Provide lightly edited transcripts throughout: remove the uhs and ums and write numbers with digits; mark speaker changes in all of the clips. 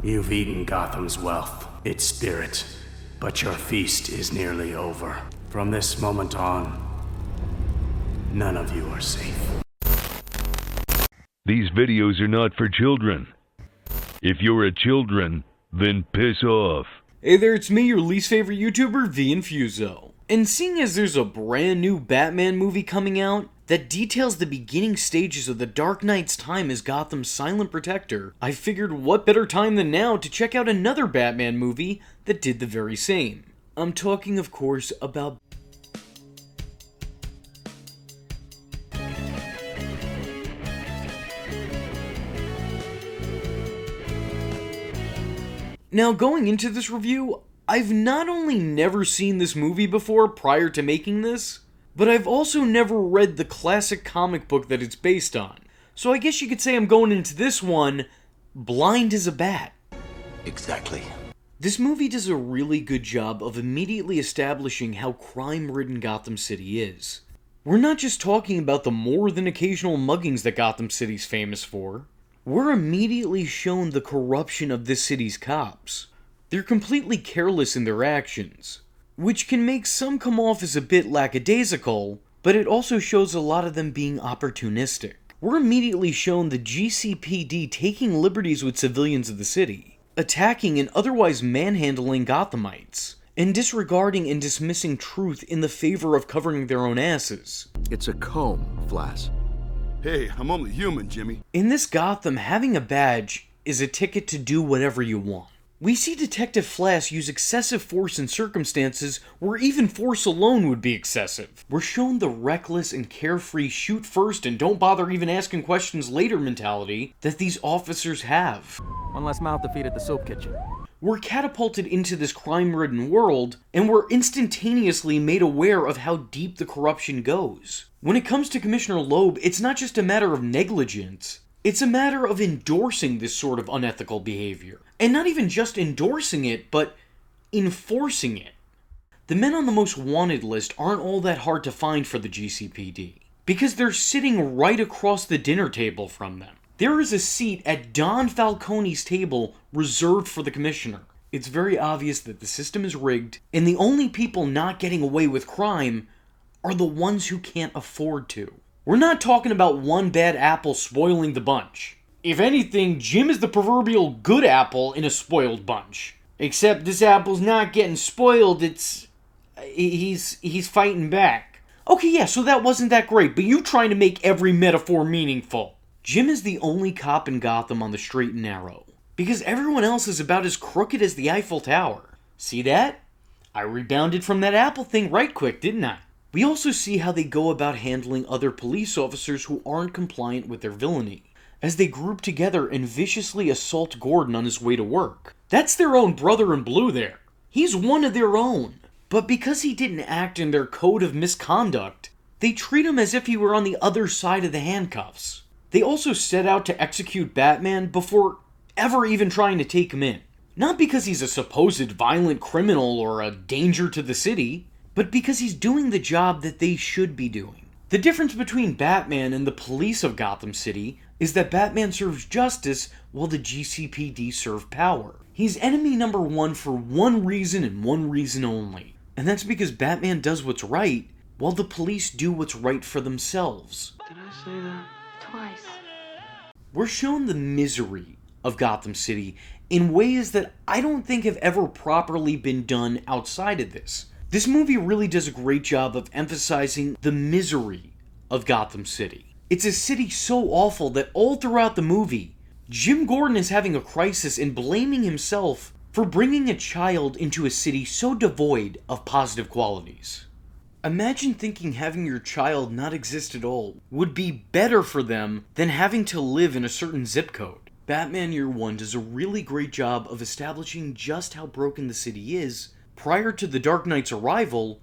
Speaker 1: You've eaten Gotham's wealth, its spirit, but your feast is nearly over. From this moment on, none of you are safe.
Speaker 2: These videos are not for children. If you're a children, then piss off.
Speaker 3: Hey there, it's me, your least favorite YouTuber, the Infuso. And seeing as there's a brand new Batman movie coming out that details the beginning stages of the Dark Knight's time as Gotham's silent protector, I figured what better time than now to check out another Batman movie that did the very same. I'm talking, of course, about Now, going into this review, I've not only never seen this movie before prior to making this, but I've also never read the classic comic book that it's based on. So I guess you could say I'm going into this one blind as a bat.
Speaker 1: Exactly.
Speaker 3: This movie does a really good job of immediately establishing how crime-ridden Gotham City is. We're not just talking about the more than occasional muggings that Gotham City's famous for. We're immediately shown the corruption of this city's cops. They're completely careless in their actions, which can make some come off as a bit lackadaisical, but it also shows a lot of them being opportunistic. We're immediately shown the GCPD taking liberties with civilians of the city, attacking and otherwise manhandling Gothamites, and disregarding and dismissing truth in the favor of covering their own asses.
Speaker 4: It's a comb, Flass.
Speaker 5: Hey, I'm only human, Jimmy.
Speaker 3: In this Gotham, having a badge is a ticket to do whatever you want. We see Detective Flass use excessive force in circumstances where even force alone would be excessive. We're shown the reckless and carefree shoot first and don't bother even asking questions later mentality that these officers have.
Speaker 6: One less mouth to feed at the soup kitchen.
Speaker 3: We're catapulted into this crime-ridden world, and we're instantaneously made aware of how deep the corruption goes. When it comes to Commissioner Loeb, it's not just a matter of negligence. It's a matter of endorsing this sort of unethical behavior. And not even just endorsing it, but enforcing it. The men on the most wanted list aren't all that hard to find for the GCPD, because they're sitting right across the dinner table from them. There is a seat at Don Falcone's table reserved for the commissioner. It's very obvious that the system is rigged, and the only people not getting away with crime are the ones who can't afford to. We're not talking about one bad apple spoiling the bunch. If anything, Jim is the proverbial good apple in a spoiled bunch. Except this apple's not getting spoiled, he's fighting back. Okay, yeah, so that wasn't that great, but you trying to make every metaphor meaningful. Jim is the only cop in Gotham on the straight and narrow, because everyone else is about as crooked as the Eiffel Tower. See that? I rebounded from that apple thing right quick, didn't I? We also see how they go about handling other police officers who aren't compliant with their villainy, as they group together and viciously assault Gordon on his way to work. That's their own brother in blue there. He's one of their own. But because he didn't act in their code of misconduct, they treat him as if he were on the other side of the handcuffs. They also set out to execute Batman before ever even trying to take him in. Not because he's a supposed violent criminal or a danger to the city, but because he's doing the job that they should be doing. The difference between Batman and the police of Gotham City is that Batman serves justice while the GCPD serve power. He's enemy number one for one reason and one reason only. And that's because Batman does what's right, while the police do what's right for themselves.
Speaker 7: Did I say that?
Speaker 8: Twice.
Speaker 3: We're shown the misery of Gotham City in ways that I don't think have ever properly been done outside of this. This movie really does a great job of emphasizing the misery of Gotham City. It's a city so awful that all throughout the movie, Jim Gordon is having a crisis and blaming himself for bringing a child into a city so devoid of positive qualities. Imagine thinking having your child not exist at all would be better for them than having to live in a certain zip code. Batman Year One does a really great job of establishing just how broken the city is prior to the Dark Knight's arrival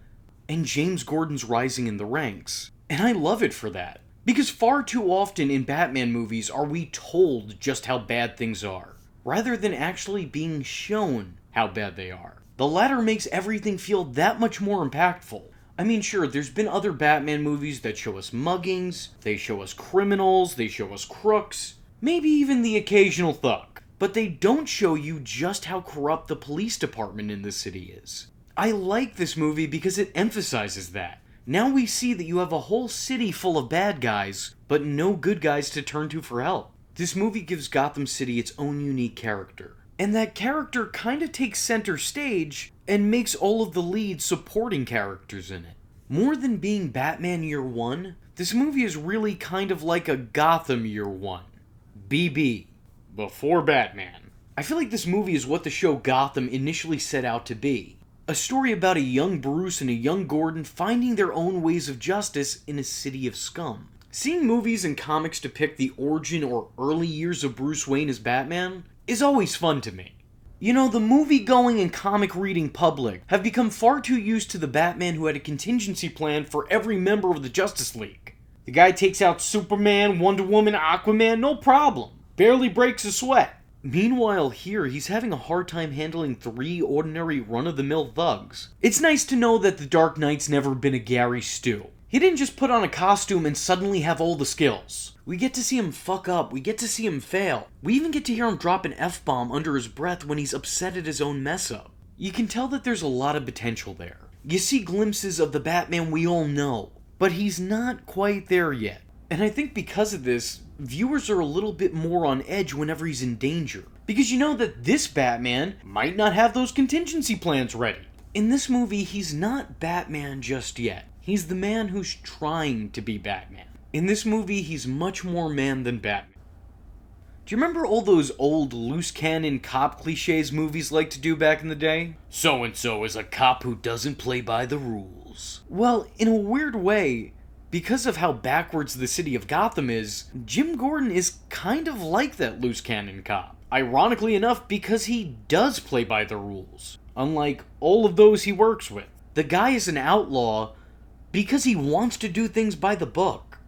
Speaker 3: and James Gordon's rising in the ranks. And I love it for that, because far too often in Batman movies are we told just how bad things are, rather than actually being shown how bad they are. The latter makes everything feel that much more impactful. I mean, sure, there's been other Batman movies that show us muggings, they show us criminals, they show us crooks, maybe even the occasional thug. but they don't show you just how corrupt the police department in this city is. I like this movie because it emphasizes that. Now we see that you have a whole city full of bad guys, but no good guys to turn to for help. This movie gives Gotham City its own unique character. And that character kind of takes center stage and makes all of the lead supporting characters in it. More than being Batman Year One, this movie is really kind of like a Gotham Year One. BB. Before Batman. I feel like this movie is what the show Gotham initially set out to be. A story about a young Bruce and a young Gordon finding their own ways of justice in a city of scum. Seeing movies and comics depict the origin or early years of Bruce Wayne as Batman is always fun to me. You know, the movie-going and comic-reading public have become far too used to the Batman who had a contingency plan for every member of the Justice League. The guy takes out Superman, Wonder Woman, Aquaman, no problem. Barely breaks a sweat. Meanwhile here, he's having a hard time handling 3 ordinary run-of-the-mill thugs. It's nice to know that the Dark Knight's never been a Gary Stu. He didn't just put on a costume and suddenly have all the skills. We get to see him fuck up, we get to see him fail. We even get to hear him drop an F-bomb under his breath when he's upset at his own mess-up. You can tell that there's a lot of potential there. You see glimpses of the Batman we all know, but he's not quite there yet. And I think because of this, viewers are a little bit more on edge whenever he's in danger. Because you know that this Batman might not have those contingency plans ready. In this movie, he's not Batman just yet. He's the man who's trying to be Batman. In this movie, he's much more man than Batman. Do you remember all those old loose cannon cop cliches movies like to do back in the day? So-and-so is a cop who doesn't play by the rules. Well, in a weird way, because of how backwards the city of Gotham is, Jim Gordon is kind of like that loose cannon cop. Ironically enough, because he does play by the rules, unlike all of those he works with. The guy is an outlaw because he wants to do things by the book.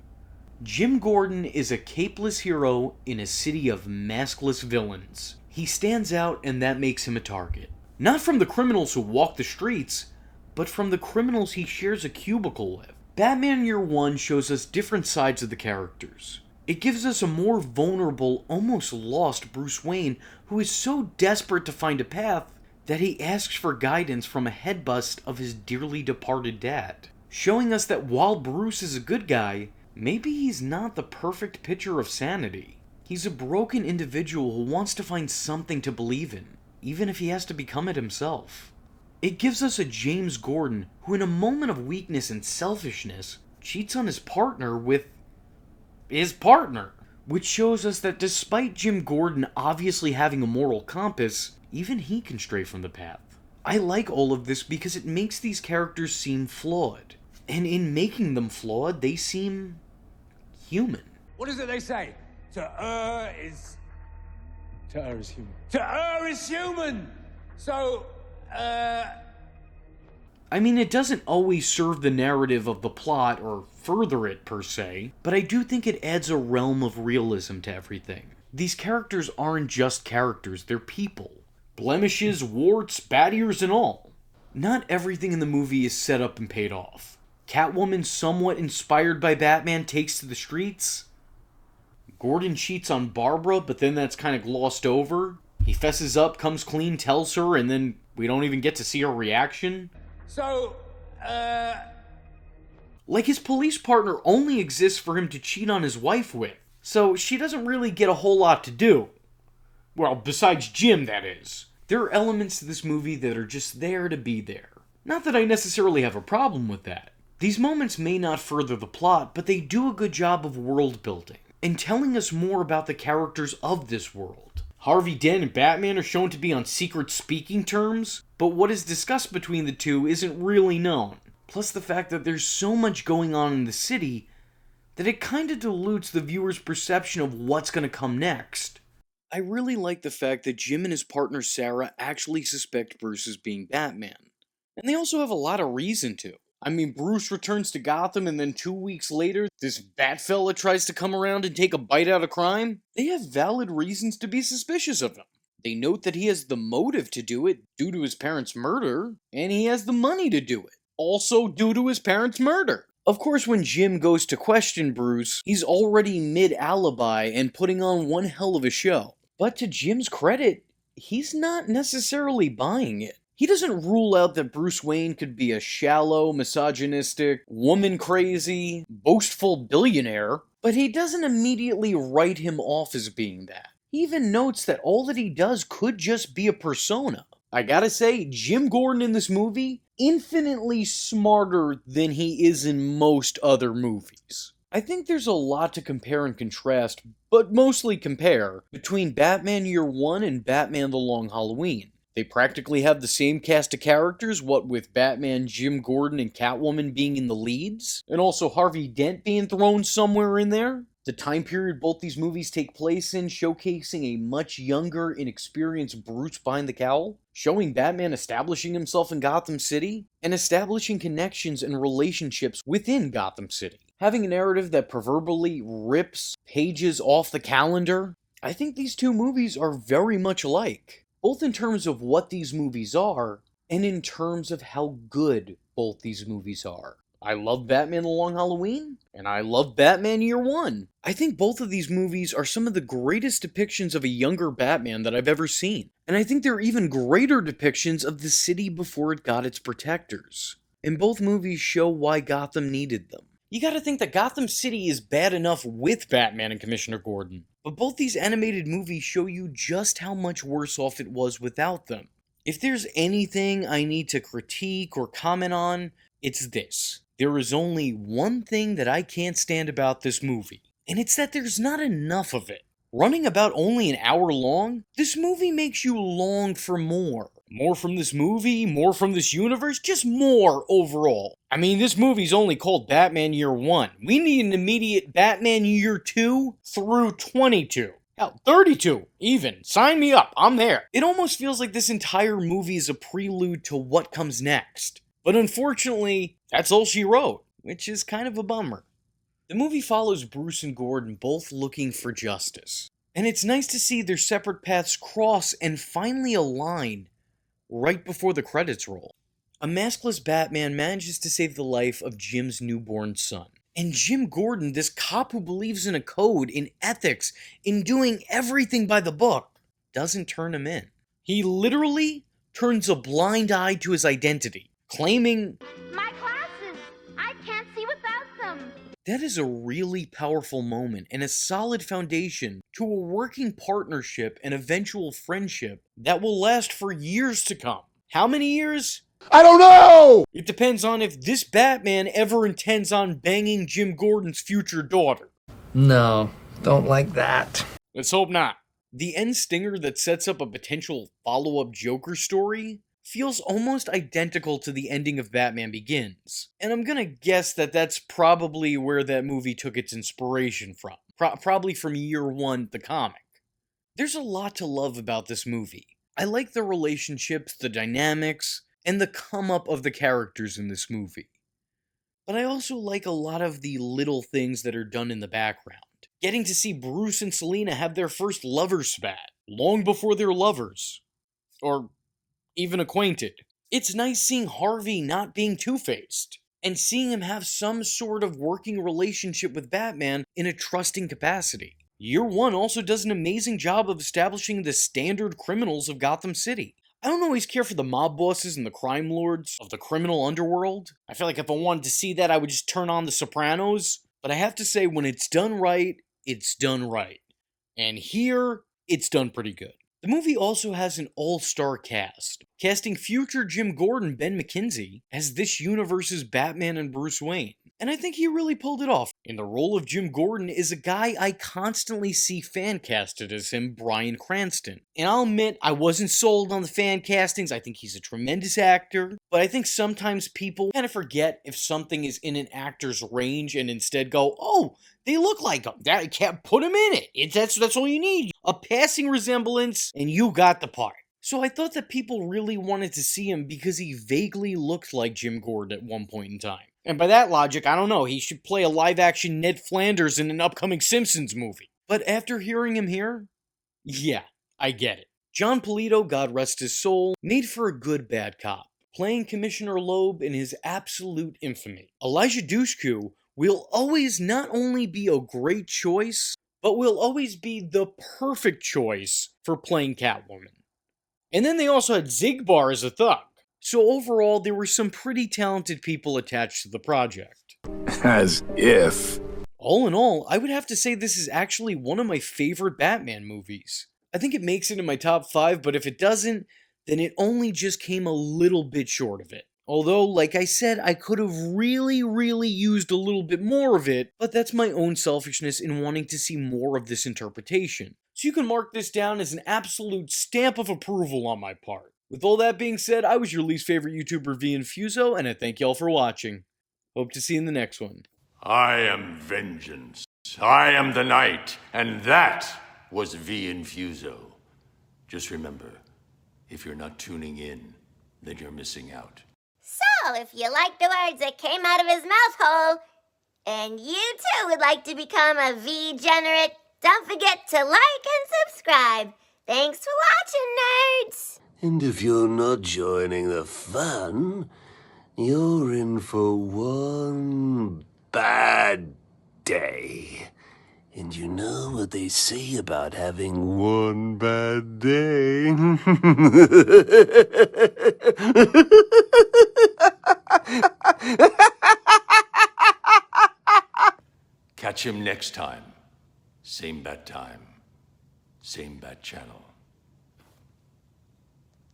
Speaker 3: Jim Gordon is a capeless hero in a city of maskless villains. He stands out and that makes him a target. Not from the criminals who walk the streets, but from the criminals he shares a cubicle with. Batman Year One shows us different sides of the characters. It gives us a more vulnerable, almost lost Bruce Wayne who is so desperate to find a path that he asks for guidance from a head bust of his dearly departed dad. Showing us that while Bruce is a good guy, maybe he's not the perfect picture of sanity. He's a broken individual who wants to find something to believe in, even if he has to become it himself. It gives us a James Gordon who in a moment of weakness and selfishness cheats on his partner with his partner, which shows us that despite Jim Gordon obviously having a moral compass, even he can stray from the path. I like all of this because it makes these characters seem flawed. And in making them flawed, they seem human.
Speaker 7: What is it they say? To err is human. To err is human! So,
Speaker 3: I mean, it doesn't always serve the narrative of the plot or further it per se, but I do think it adds a realm of realism to everything. These characters aren't just characters, they're people. Blemishes, warts, bad ears, and all. Not everything in the movie is set up and paid off. Catwoman, somewhat inspired by Batman, takes to the streets. Gordon cheats on Barbara, but then that's kind of glossed over. He fesses up, comes clean, tells her, and then we don't even get to see her reaction.
Speaker 7: So,
Speaker 3: Like his police partner only exists for him to cheat on his wife with, so she doesn't really get a whole lot to do. Well, besides Jim, that is. There are elements to this movie that are just there to be there. Not that I necessarily have a problem with that. These moments may not further the plot, but they do a good job of world building, and telling us more about the characters of this world. Harvey Dent and Batman are shown to be on secret speaking terms, but what is discussed between the two isn't really known. Plus the fact that there's so much going on in the city that it kinda dilutes the viewer's perception of what's gonna come next. I really like the fact that Jim and his partner Sarah actually suspect Bruce as being Batman. And they also have a lot of reason to. I mean, Bruce returns to Gotham and then 2 weeks later, this bat fella tries to come around and take a bite out of crime. They have valid reasons to be suspicious of him. They note that he has the motive to do it due to his parents' murder, and he has the money to do it, also due to his parents' murder. Of course, when Jim goes to question Bruce, he's already mid-alibi and putting on one hell of a show. But to Jim's credit, he's not necessarily buying it. He doesn't rule out that Bruce Wayne could be a shallow, misogynistic, woman-crazy, boastful billionaire, but he doesn't immediately write him off as being that. He even notes that all that he does could just be a persona. I gotta say, Jim Gordon in this movie, infinitely smarter than he is in most other movies. I think there's a lot to compare and contrast, but mostly compare, between Batman Year One and Batman The Long Halloween. They practically have the same cast of characters, what with Batman, Jim Gordon, and Catwoman being in the leads, and also Harvey Dent being thrown somewhere in there. The time period both these movies take place in, showcasing a much younger, inexperienced Bruce behind the cowl, showing Batman establishing himself in Gotham City, and establishing connections and relationships within Gotham City. Having a narrative that proverbially rips pages off the calendar. I think these two movies are very much alike, both in terms of what these movies are, and in terms of how good both these movies are. I love Batman The Long Halloween, and I love Batman Year One. I think both of these movies are some of the greatest depictions of a younger Batman that I've ever seen. And I think they're even greater depictions of the city before it got its protectors. And both movies show why Gotham needed them. You gotta think that Gotham City is bad enough with Batman and Commissioner Gordon, but both these animated movies show you just how much worse off it was without them. If there's anything I need to critique or comment on, it's this. There is only one thing that I can't stand about this movie, and it's that there's not enough of it. Running about only an hour long, this movie makes you long for more. More from this movie, more from this universe, just more overall. I mean, this movie's only called Batman Year 1. We need an immediate Batman Year 2 through 22. Hell, 32, even. Sign me up, I'm there. It almost feels like this entire movie is a prelude to what comes next. But unfortunately, that's all she wrote, which is kind of a bummer. The movie follows Bruce and Gordon both looking for justice. And it's nice to see their separate paths cross and finally align right before the credits roll. A maskless Batman manages to save the life of Jim's newborn son. And Jim Gordon, this cop who believes in a code, in ethics, in doing everything by the book, doesn't turn him in. He literally turns a blind eye to his identity, claiming,
Speaker 8: "My glasses! I can't see without them!"
Speaker 3: That is a really powerful moment and a solid foundation to a working partnership and eventual friendship that will last for years to come. How many years?
Speaker 5: I don't know!
Speaker 3: It depends on if this Batman ever intends on banging Jim Gordon's future daughter.
Speaker 9: No, don't like that.
Speaker 3: Let's hope not. The end stinger that sets up a potential follow-up Joker story feels almost identical to the ending of Batman Begins. And I'm gonna guess that that's probably where that movie took its inspiration from. Probably from Year One, the comic. There's a lot to love about this movie. I like the relationships, the dynamics, and the come-up of the characters in this movie. But I also like a lot of the little things that are done in the background. Getting to see Bruce and Selina have their first lover spat, long before they're lovers. Or even acquainted. It's nice seeing Harvey not being two-faced, and seeing him have some sort of working relationship with Batman in a trusting capacity. Year One also does an amazing job of establishing the standard criminals of Gotham City. I don't always care for the mob bosses and the crime lords of the criminal underworld. I feel like if I wanted to see that, I would just turn on The Sopranos. But I have to say, when it's done right, it's done right. And here, it's done pretty good. The movie also has an all-star cast, casting future Jim Gordon, Ben McKenzie, as this universe's Batman and Bruce Wayne. And I think he really pulled it off. In the role of Jim Gordon is a guy I constantly see fan casted as him, Bryan Cranston. And I'll admit, I wasn't sold on the fan castings. I think he's a tremendous actor. But I think sometimes people kind of forget if something is in an actor's range and instead go, oh, they look like him. That can't put him in it. That's all you need. A passing resemblance, and you got the part. So I thought that people really wanted to see him because he vaguely looked like Jim Gordon at one point in time. And by that logic, I don't know, he should play a live-action Ned Flanders in an upcoming Simpsons movie. But after hearing him here, yeah, I get it. John Polito, God rest his soul, made for a good bad cop, playing Commissioner Loeb in his absolute infamy. Elijah Dushku will always not only be a great choice, but will always be the perfect choice for playing Catwoman. And then they also had Zigbar as a thug. So overall, there were some pretty talented people attached to the project.
Speaker 5: As if.
Speaker 3: All in all, I would have to say this is actually one of my favorite Batman movies. I think it makes it in my top 5, but if it doesn't, then it only just came a little bit short of it. Although, like I said, I could have really used a little bit more of it, but that's my own selfishness in wanting to see more of this interpretation. So you can mark this down as an absolute stamp of approval on my part. With all that being said, I was your least favorite YouTuber, Infuso, and I thank y'all for watching. Hope to see you in the next one.
Speaker 10: I am vengeance. I am the night, and that was Infuso. Just remember, if you're not tuning in, then you're missing out.
Speaker 8: So, if you like the words that came out of his mouth hole, and you too would like to become a V-generate, don't forget to like and subscribe. Thanks for watching, nerds!
Speaker 11: And if you're not joining the fun, you're in for one bad day. And you know what they say about having one bad day?
Speaker 10: Catch him next time. Same bat time. Same bat channel.